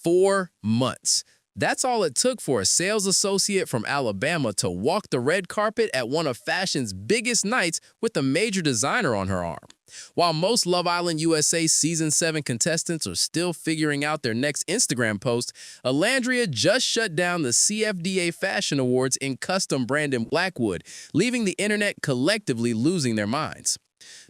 4 months. That's all it took for a sales associate from Alabama to walk the red carpet at one of fashion's biggest nights with a major designer on her arm. While most Love Island USA Season 7 contestants are still figuring out their next Instagram post, Olandria just shut down the CFDA Fashion Awards in custom Brandon Blackwood, leaving the internet collectively losing their minds.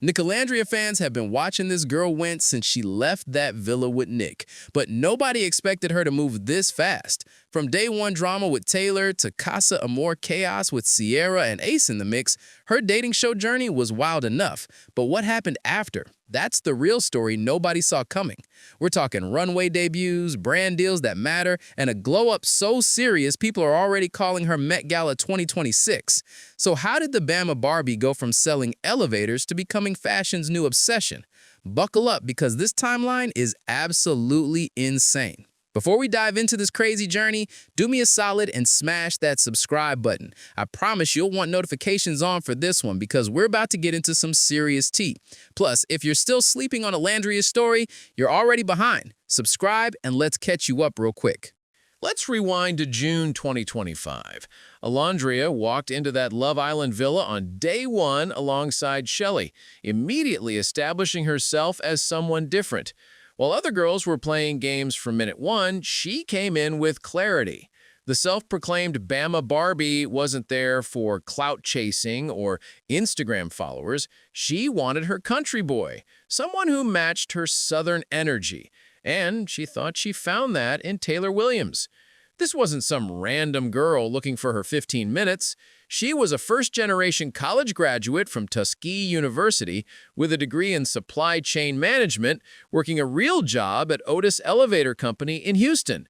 Nicolandria fans have been watching this girl win since she left that villa with Nick, but nobody expected her to move this fast. From day one drama with Taylor to Casa Amor chaos with Cierra and Ace in the mix, her dating show journey was wild enough. But what happened after? That's the real story nobody saw coming. We're talking runway debuts, brand deals that matter, and a glow-up so serious people are already calling her Met Gala 2026. So how did the Bama Barbie go from selling elevators to becoming fashion's new obsession? Buckle up because this timeline is absolutely insane. Before we dive into this crazy journey, do me a solid and smash that subscribe button. I promise you'll want notifications on for this one because we're about to get into some serious tea. Plus, if you're still sleeping on Olandria's story, you're already behind. Subscribe and let's catch you up real quick. Let's rewind to June 2025. Olandria walked into that Love Island villa on day one alongside Shelley, immediately establishing herself as someone different. While other girls were playing games from minute one, she came in with clarity. The self-proclaimed Bama Barbie wasn't there for clout chasing or Instagram followers. She wanted her country boy, someone who matched her Southern energy. And she thought she found that in Taylor Williams. This wasn't some random girl looking for her 15 minutes. She was a first-generation college graduate from Tuskegee University with a degree in supply chain management, working a real job at Otis Elevator Company in Houston.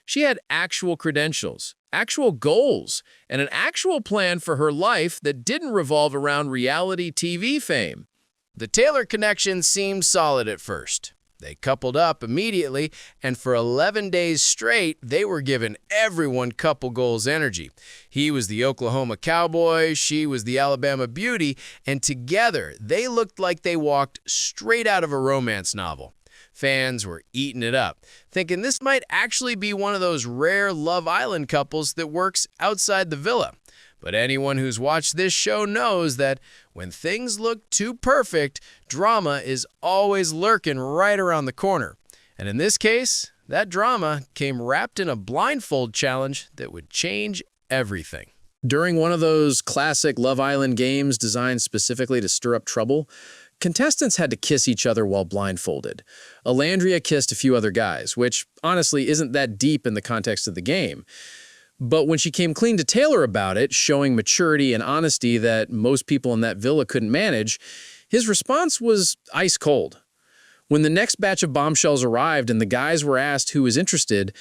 She had actual credentials, actual goals, and an actual plan for her life that didn't revolve around reality TV fame. The Taylor connection seemed solid at first. They coupled up immediately, and for 11 days straight, they were giving everyone couple goals energy. He was the Oklahoma cowboy, she was the Alabama beauty, and together, they looked like they walked straight out of a romance novel. Fans were eating it up, thinking this might actually be one of those rare Love Island couples that works outside the villa. But anyone who's watched this show knows that when things look too perfect, drama is always lurking right around the corner. And in this case, that drama came wrapped in a blindfold challenge that would change everything. During one of those classic Love Island games designed specifically to stir up trouble, contestants had to kiss each other while blindfolded. Olandria kissed a few other guys, which honestly isn't that deep in the context of the game. But when she came clean to Taylor about it, showing maturity and honesty that most people in that villa couldn't manage, his response was ice cold. When the next batch of bombshells arrived and the guys were asked who was interested,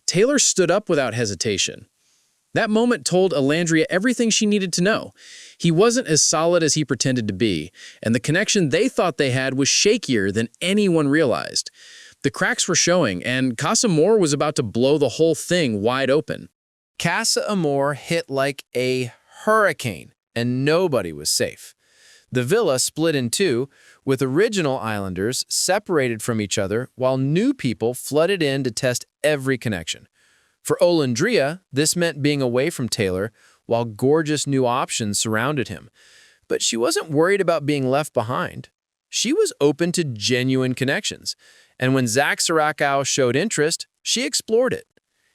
Taylor stood up without hesitation. That moment told Olandria everything she needed to know. He wasn't as solid as he pretended to be, and the connection they thought they had was shakier than anyone realized. The cracks were showing, and Casa Amor was about to blow the whole thing wide open. Casa Amor hit like a hurricane, and nobody was safe. The villa split in two, with original islanders separated from each other while new people flooded in to test every connection. For Olandria, this meant being away from Taylor while gorgeous new options surrounded him. But she wasn't worried about being left behind. She was open to genuine connections, and when Zach Sarakow showed interest, she explored it.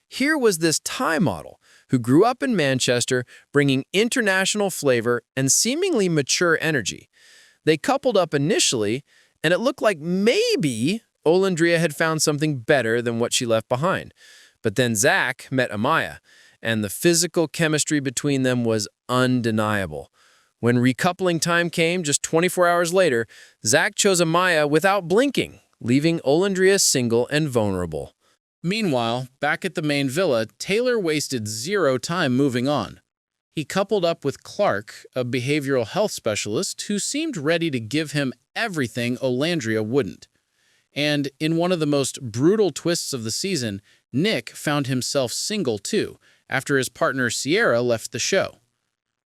Here was this Thai model who grew up in Manchester, bringing international flavor and seemingly mature energy. They coupled up initially, and it looked like maybe Olandria had found something better than what she left behind. But then Zach met Amaya, and the physical chemistry between them was undeniable. When recoupling time came just 24 hours later, Zach chose Amaya without blinking, leaving Olandria single and vulnerable. Meanwhile, back at the main villa, Taylor wasted zero time moving on. He coupled up with Clark, a behavioral health specialist who seemed ready to give him everything Olandria wouldn't. And in one of the most brutal twists of the season, Nick found himself single too, after his partner Cierra left the show.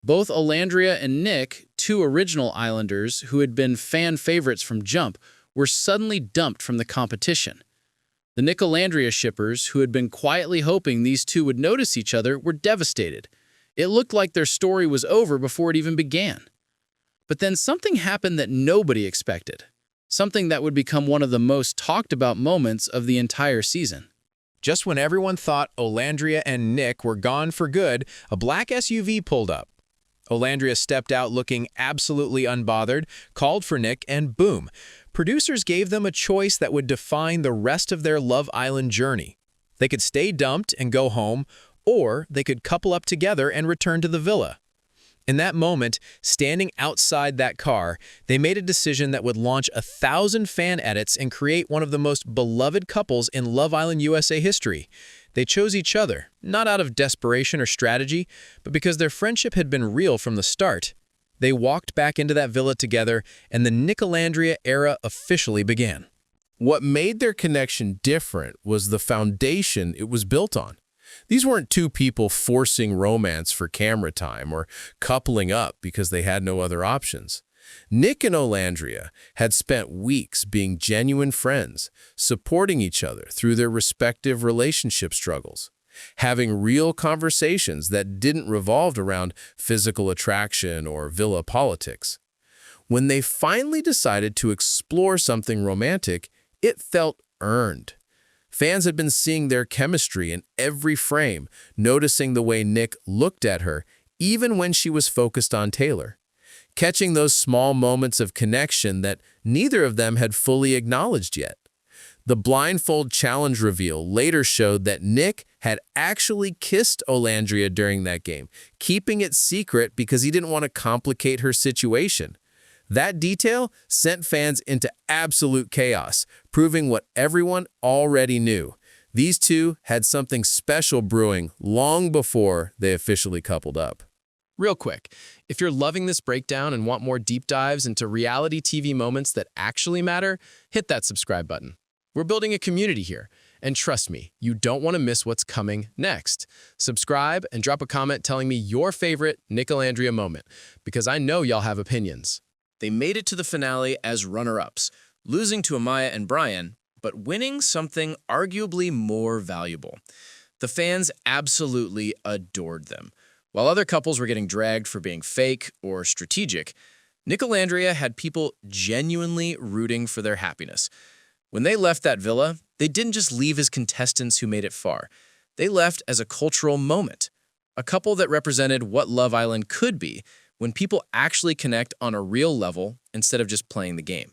Both Olandria and Nick, two original Islanders who had been fan favorites from jump, were suddenly dumped from the competition. The Nicolandria shippers, who had been quietly hoping these two would notice each other, were devastated. It looked like their story was over before it even began. But then something happened that nobody expected. Something that would become one of the most talked about moments of the entire season. Just when everyone thought Olandria and Nic were gone for good, a black SUV pulled up. Olandria stepped out looking absolutely unbothered, called for Nic, and boom, producers gave them a choice that would define the rest of their Love Island journey. They could stay dumped and go home, or they could couple up together and return to the villa. In that moment, standing outside that car, they made a decision that would launch 1,000 fan edits and create one of the most beloved couples in Love Island USA history. They chose each other, not out of desperation or strategy, but because their friendship had been real from the start. They walked back into that villa together, and the Nicolandria era officially began. What made their connection different was the foundation it was built on. These weren't two people forcing romance for camera time or coupling up because they had no other options. Nic and Olandria had spent weeks being genuine friends, supporting each other through their respective relationship struggles, having real conversations that didn't revolve around physical attraction or villa politics. When they finally decided to explore something romantic, it felt earned. Fans had been seeing their chemistry in every frame, noticing the way Nic looked at her, even when she was focused on Taylor. Catching those small moments of connection that neither of them had fully acknowledged yet. The blindfold challenge reveal later showed that Nic had actually kissed Olandria during that game, keeping it secret because he didn't want to complicate her situation. That detail sent fans into absolute chaos, proving what everyone already knew. These two had something special brewing long before they officially coupled up. Real quick, if you're loving this breakdown and want more deep dives into reality TV moments that actually matter, hit that subscribe button. We're building a community here, and trust me, you don't want to miss what's coming next. Subscribe and drop a comment telling me your favorite Nicolandria moment, because I know y'all have opinions. They made it to the finale as runner-ups, losing to Amaya and Brian, but winning something arguably more valuable. The fans absolutely adored them. While other couples were getting dragged for being fake or strategic, Nicolandria had people genuinely rooting for their happiness. When they left that villa, they didn't just leave as contestants who made it far. They left as a cultural moment, a couple that represented what Love Island could be when people actually connect on a real level instead of just playing the game.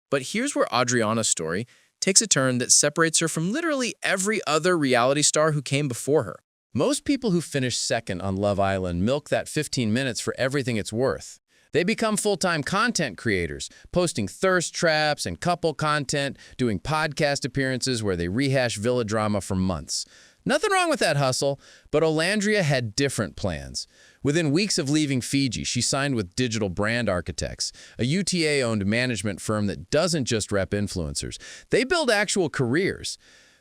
But here's where Adriana's story takes a turn that separates her from literally every other reality star who came before her. Most people who finish second on Love Island milk that 15 minutes for everything it's worth. They become full-time content creators, posting thirst traps and couple content, doing podcast appearances where they rehash villa drama for months. Nothing wrong with that hustle, but Olandria had different plans. Within weeks of leaving Fiji, she signed with Digital Brand Architects, a UTA-owned management firm that doesn't just rep influencers. They build actual careers.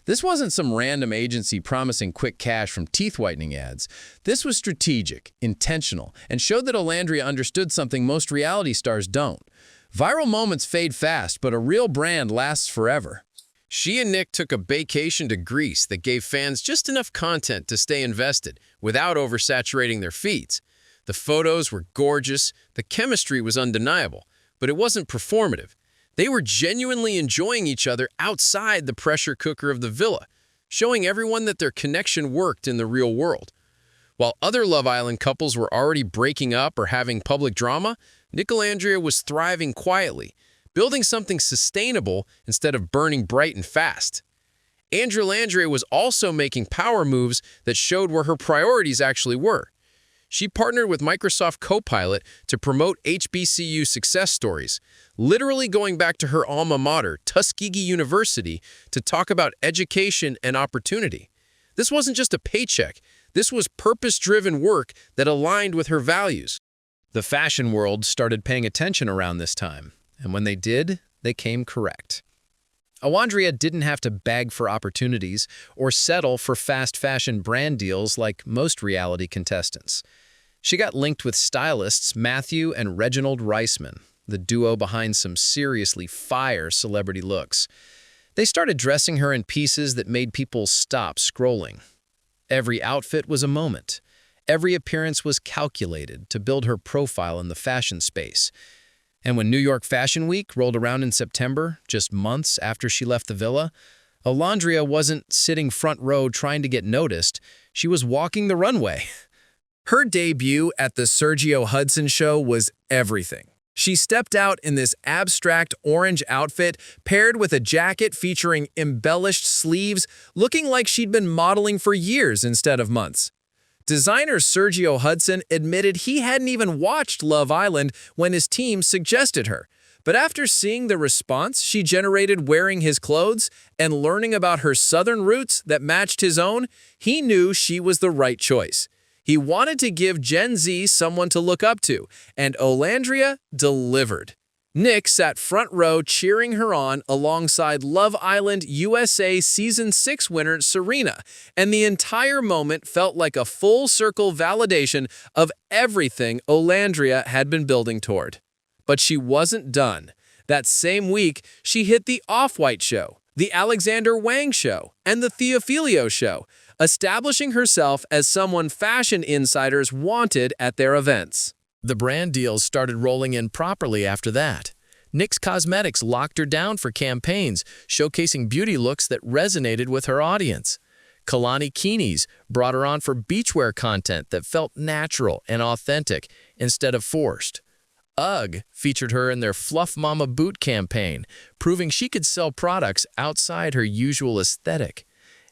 This wasn't some random agency promising quick cash from teeth whitening ads. This was strategic, intentional, and showed that Olandria understood something most reality stars don't. Viral moments fade fast, but a real brand lasts forever. She and Nic took a vacation to Greece that gave fans just enough content to stay invested without oversaturating their feeds. The photos were gorgeous, the chemistry was undeniable, but it wasn't performative. They were genuinely enjoying each other outside the pressure cooker of the villa, showing everyone that their connection worked in the real world. While other Love Island couples were already breaking up or having public drama, Nicolandria was thriving quietly, building something sustainable instead of burning bright and fast. Andrew was also making power moves that showed where her priorities actually were. She partnered with Microsoft Copilot to promote HBCU success stories, literally going back to her alma mater, Tuskegee University, to talk about education and opportunity. This wasn't just a paycheck. This was purpose-driven work that aligned with her values. The fashion world started paying attention around this time, and when they did, they came correct. Olandria didn't have to beg for opportunities or settle for fast fashion brand deals like most reality contestants. She got linked with stylists Matthew and Reginald Reisman, the duo behind some seriously fire celebrity looks. They started dressing her in pieces that made people stop scrolling. Every outfit was a moment. Every appearance was calculated to build her profile in the fashion space. And when New York Fashion Week rolled around in September, just months after she left the villa, Olandria wasn't sitting front row trying to get noticed. She was walking the runway. Her debut at the Sergio Hudson show was everything. She stepped out in this abstract orange outfit paired with a jacket featuring embellished sleeves, looking like she'd been modeling for years instead of months. Designer Sergio Hudson admitted he hadn't even watched Love Island when his team suggested her. But after seeing the response she generated wearing his clothes and learning about her southern roots that matched his own, he knew she was the right choice. He wanted to give Gen Z someone to look up to, and Olandria delivered. Nick sat front row cheering her on alongside Love Island USA Season 6 winner Serena, and the entire moment felt like a full-circle validation of everything Olandria had been building toward. But she wasn't done. That same week, she hit the Off-White show, the Alexander Wang show, and the Theophilio show, establishing herself as someone fashion insiders wanted at their events. The brand deals started rolling in properly after that. NYX Cosmetics locked her down for campaigns, showcasing beauty looks that resonated with her audience. Kalani Keeney's brought her on for beachwear content that felt natural and authentic instead of forced. UGG featured her in their Fluff Mama boot campaign, proving she could sell products outside her usual aesthetic.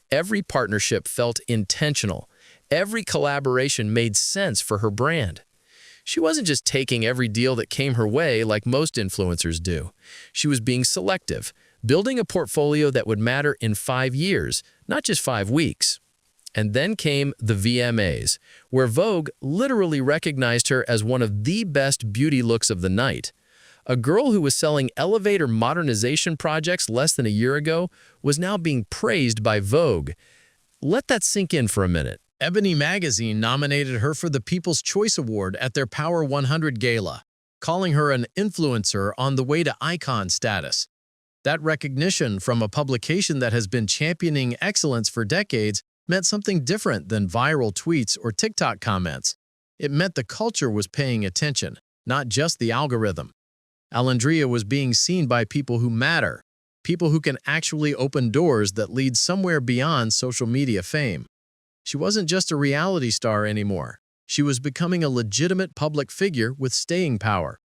Every partnership felt intentional. Every collaboration made sense for her brand. She wasn't just taking every deal that came her way like most influencers do. She was being selective, building a portfolio that would matter in 5 years, not just 5 weeks. And then came the VMAs, where Vogue literally recognized her as one of the best beauty looks of the night. A girl who was selling elevator modernization projects less than a year ago was now being praised by Vogue. Let that sink in for a minute. EBONY Magazine nominated her for the People's Choice Award at their Power 100 Gala, calling her an influencer on the way to icon status. That recognition from a publication that has been championing excellence for decades meant something different than viral tweets or TikTok comments. It meant the culture was paying attention, not just the algorithm. Olandria was being seen by people who matter, people who can actually open doors that lead somewhere beyond social media fame. She wasn't just a reality star anymore. She was becoming a legitimate public figure with staying power.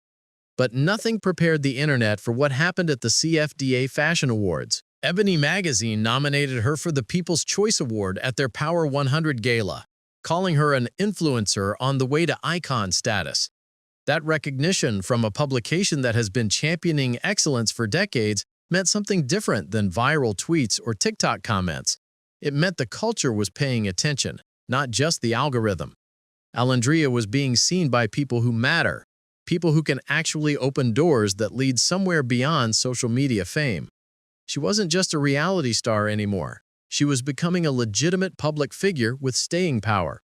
But nothing prepared the internet for what happened at the CFDA Fashion Awards. EBONY Magazine nominated her for the People's Choice Award at their Power 100 Gala, calling her an influencer on the way to icon status. That recognition from a publication that has been championing excellence for decades meant something different than viral tweets or TikTok comments. It meant the culture was paying attention, not just the algorithm. Olandria was being seen by people who matter, people who can actually open doors that lead somewhere beyond social media fame. She wasn't just a reality star anymore. She was becoming a legitimate public figure with staying power.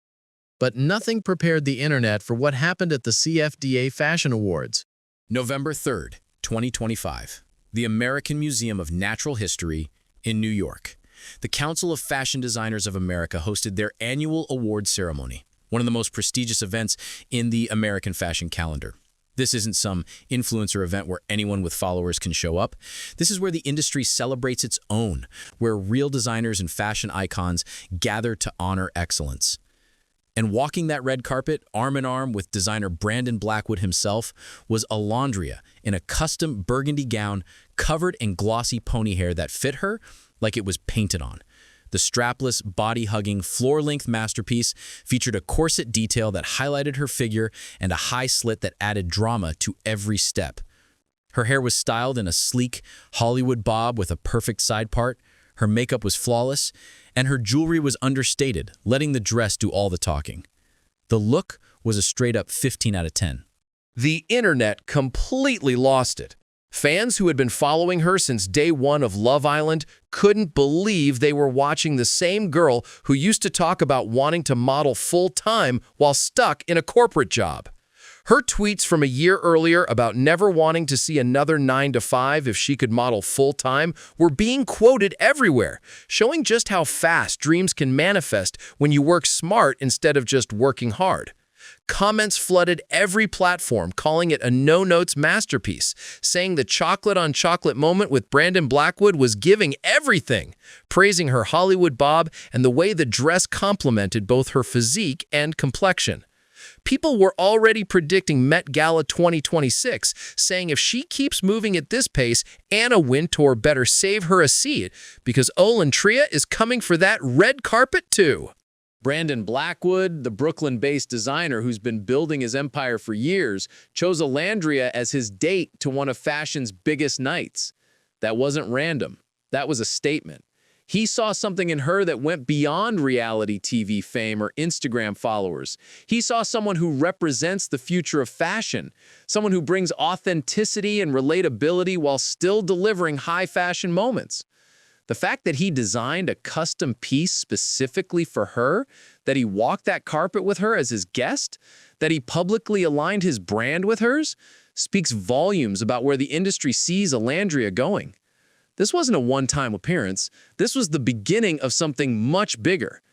But nothing prepared the internet for what happened at the CFDA Fashion Awards. November 3rd, 2025. The American Museum of Natural History in New York. The Council of Fashion Designers of America hosted their annual award ceremony, one of the most prestigious events in the American fashion calendar. This isn't some influencer event where anyone with followers can show up. This is where the industry celebrates its own, where real designers and fashion icons gather to honor excellence. And walking that red carpet, arm in arm with designer Brandon Blackwood himself, was Olandria in a custom burgundy gown covered in glossy pony hair that fit her like it was painted on. The strapless, body-hugging, floor-length masterpiece featured a corset detail that highlighted her figure and a high slit that added drama to every step. Her hair was styled in a sleek Hollywood bob with a perfect side part. Her makeup was flawless, and her jewelry was understated, letting the dress do all the talking. The look was a straight-up 15 out of 10. The internet completely lost it. Fans who had been following her since day one of Love Island couldn't believe they were watching the same girl who used to talk about wanting to model full-time while stuck in a corporate job. Her tweets from a year earlier about never wanting to see another 9 to 5 if she could model full-time were being quoted everywhere, showing just how fast dreams can manifest when you work smart instead of just working hard. Comments flooded every platform, calling it a no-notes masterpiece, saying the chocolate-on-chocolate moment with Brandon Blackwood was giving everything, praising her Hollywood bob and the way the dress complemented both her physique and complexion. People were already predicting Met Gala 2026, saying if she keeps moving at this pace, Anna Wintour better save her a seat because Olandria is coming for that red carpet too. Brandon Blackwood, the Brooklyn-based designer who's been building his empire for years, chose Olandria as his date to one of fashion's biggest nights. That wasn't random. That was a statement. He saw something in her that went beyond reality TV fame or Instagram followers. He saw someone who represents the future of fashion, someone who brings authenticity and relatability while still delivering high fashion moments. The fact that he designed a custom piece specifically for her, that he walked that carpet with her as his guest, that he publicly aligned his brand with hers, speaks volumes about where the industry sees Olandria going. This wasn't a one-time appearance. This was the beginning of something much bigger.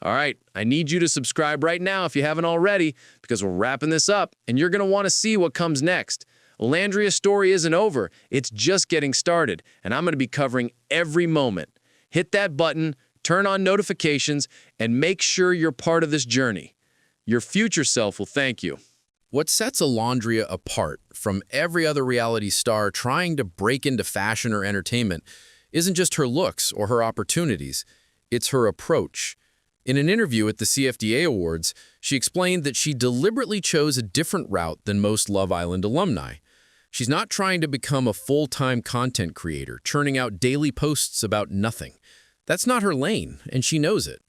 All right, I need you to subscribe right now if you haven't already, because we're wrapping this up, and you're going to want to see what comes next. Olandria's story isn't over. It's just getting started, and I'm going to be covering every moment. Hit that button, turn on notifications, and make sure you're part of this journey. Your future self will thank you. What sets Olandria apart from every other reality star trying to break into fashion or entertainment isn't just her looks or her opportunities, it's her approach. In an interview at the CFDA Awards, she explained that she deliberately chose a different route than most Love Island alumni. She's not trying to become a full-time content creator, churning out daily posts about nothing. That's not her lane, and she knows it.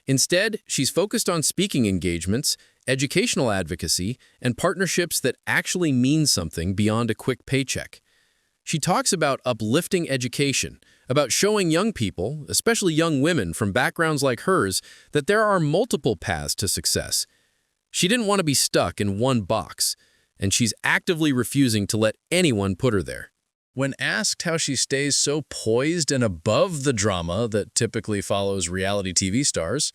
Instead, she's focused on speaking engagements, educational advocacy, and partnerships that actually mean something beyond a quick paycheck. She talks about uplifting education, about showing young people, especially young women from backgrounds like hers, that there are multiple paths to success. She didn't want to be stuck in one box, and she's actively refusing to let anyone put her there. When asked how she stays so poised and above the drama that typically follows reality TV stars,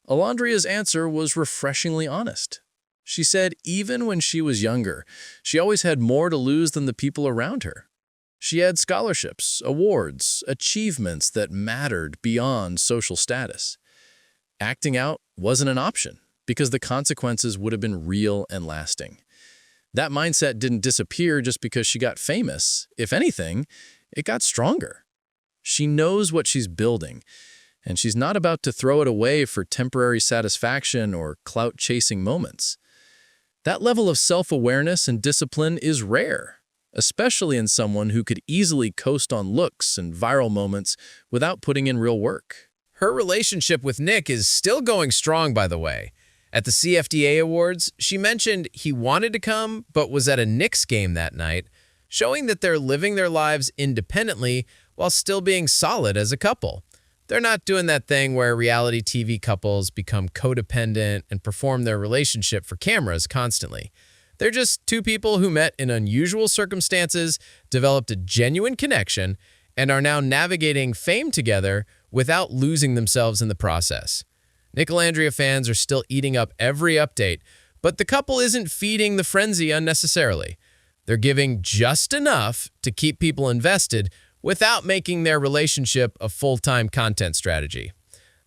Olandria's answer was refreshingly honest. She said even when she was younger, she always had more to lose than the people around her. She had scholarships, awards, achievements that mattered beyond social status. Acting out wasn't an option because the consequences would have been real and lasting. That mindset didn't disappear just because she got famous. If anything, it got stronger. She knows what she's building, and she's not about to throw it away for temporary satisfaction or clout-chasing moments. That level of self-awareness and discipline is rare, especially in someone who could easily coast on looks and viral moments without putting in real work. Her relationship with Nic is still going strong, by the way. At the CFDA Awards, she mentioned he wanted to come but was at a NYX game that night, showing that they're living their lives independently while still being solid as a couple. They're not doing that thing where reality TV couples become codependent and perform their relationship for cameras constantly. They're just two people who met in unusual circumstances, developed a genuine connection, and are now navigating fame together without losing themselves in the process. Nicolandria fans are still eating up every update, but the couple isn't feeding the frenzy unnecessarily. They're giving just enough to keep people invested without making their relationship a full-time content strategy.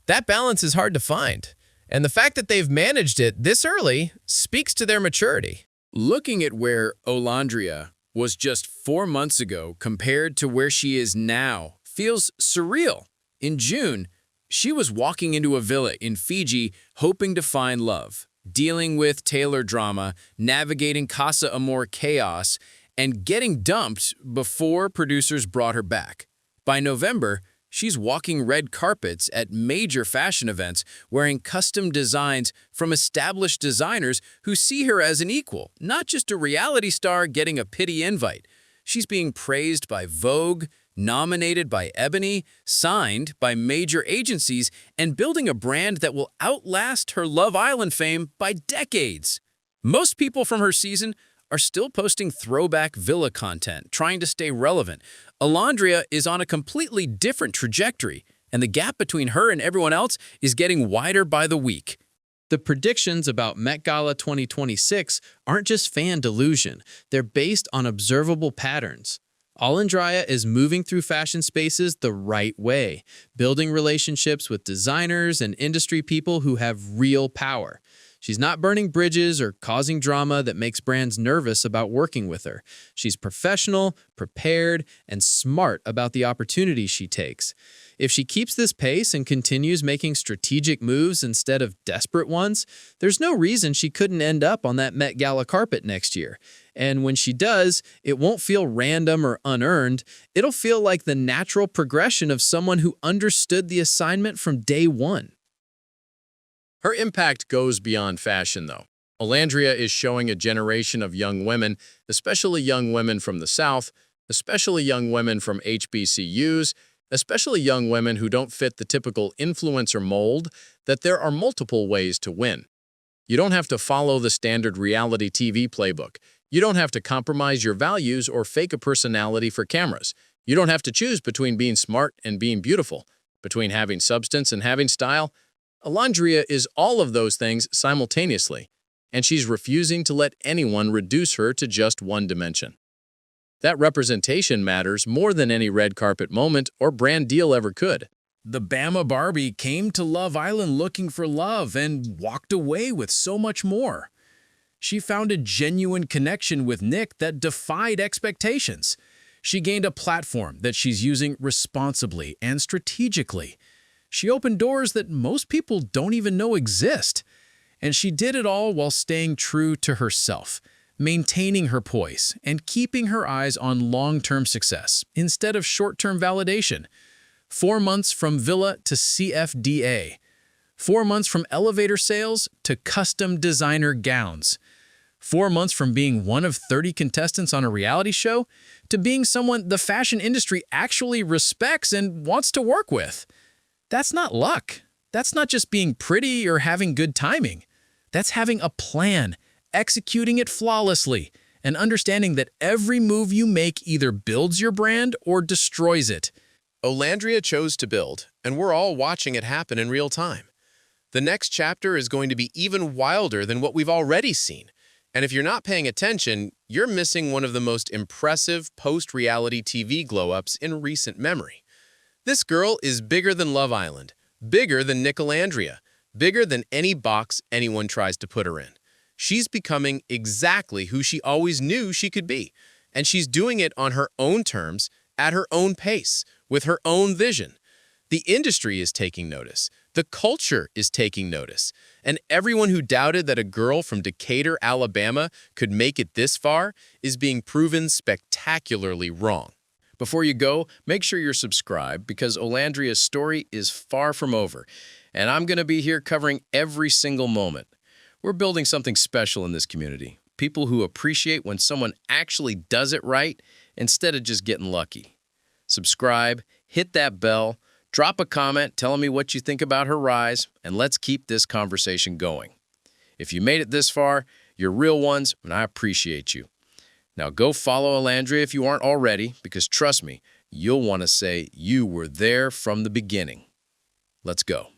That balance is hard to find, and the fact that they've managed it this early speaks to their maturity. Looking at where Olandria was just 4 months ago compared to where she is now feels surreal. In June, she was walking into a villa in Fiji hoping to find love, dealing with Taylor drama, navigating Casa Amor chaos, and getting dumped before producers brought her back. By November, she's walking red carpets at major fashion events wearing custom designs from established designers who see her as an equal, not just a reality star getting a pity invite. She's being praised by Vogue, nominated by EBONY, signed by major agencies, and building a brand that will outlast her Love Island fame by decades. Most people from her season are still posting throwback villa content, trying to stay relevant. Olandria is on a completely different trajectory, and the gap between her and everyone else is getting wider by the week. The predictions about Met Gala 2026 aren't just fan delusion, they're based on observable patterns. Olandria is moving through fashion spaces the right way, building relationships with designers and industry people who have real power. She's not burning bridges or causing drama that makes brands nervous about working with her. She's professional, prepared, and smart about the opportunities she takes. If she keeps this pace and continues making strategic moves instead of desperate ones, there's no reason she couldn't end up on that Met Gala carpet next year. And when she does, it won't feel random or unearned. It'll feel like the natural progression of someone who understood the assignment from day one. Her impact goes beyond fashion, though. Olandria is showing a generation of young women, especially young women from the South, especially young women from HBCUs, especially young women who don't fit the typical influencer mold, that there are multiple ways to win. You don't have to follow the standard reality TV playbook. You don't have to compromise your values or fake a personality for cameras. You don't have to choose between being smart and being beautiful, between having substance and having style. Olandria is all of those things simultaneously, and she's refusing to let anyone reduce her to just one dimension. That representation matters more than any red carpet moment or brand deal ever could. The Bama Barbie came to Love Island looking for love and walked away with so much more. She found a genuine connection with Nick that defied expectations. She gained a platform that she's using responsibly and strategically. She opened doors that most people don't even know exist. And she did it all while staying true to herself, maintaining her poise, and keeping her eyes on long-term success instead of short-term validation. 4 months from Villa to CFDA. 4 months from elevator sales to custom designer gowns. 4 months from being one of 30 contestants on a reality show to being someone the fashion industry actually respects and wants to work with. That's not luck. That's not just being pretty or having good timing. That's having a plan, executing it flawlessly, and understanding that every move you make either builds your brand or destroys it. Olandria chose to build, and we're all watching it happen in real time. The next chapter is going to be even wilder than what we've already seen. And if you're not paying attention, you're missing one of the most impressive post-reality TV glow-ups in recent memory. This girl is bigger than Love Island, bigger than Nicolandria, bigger than any box anyone tries to put her in. She's becoming exactly who she always knew she could be, and she's doing it on her own terms, at her own pace, with her own vision. The industry is taking notice. The culture is taking notice. And everyone who doubted that a girl from Decatur, Alabama could make it this far is being proven spectacularly wrong. Before you go, make sure you're subscribed because Olandria's story is far from over, and I'm going to be here covering every single moment. We're building something special in this community, people who appreciate when someone actually does it right instead of just getting lucky. Subscribe, hit that bell, drop a comment telling me what you think about her rise, and let's keep this conversation going. If you made it this far, you're real ones, and I appreciate you. Now go follow Olandria if you aren't already, because trust me, you'll want to say you were there from the beginning. Let's go.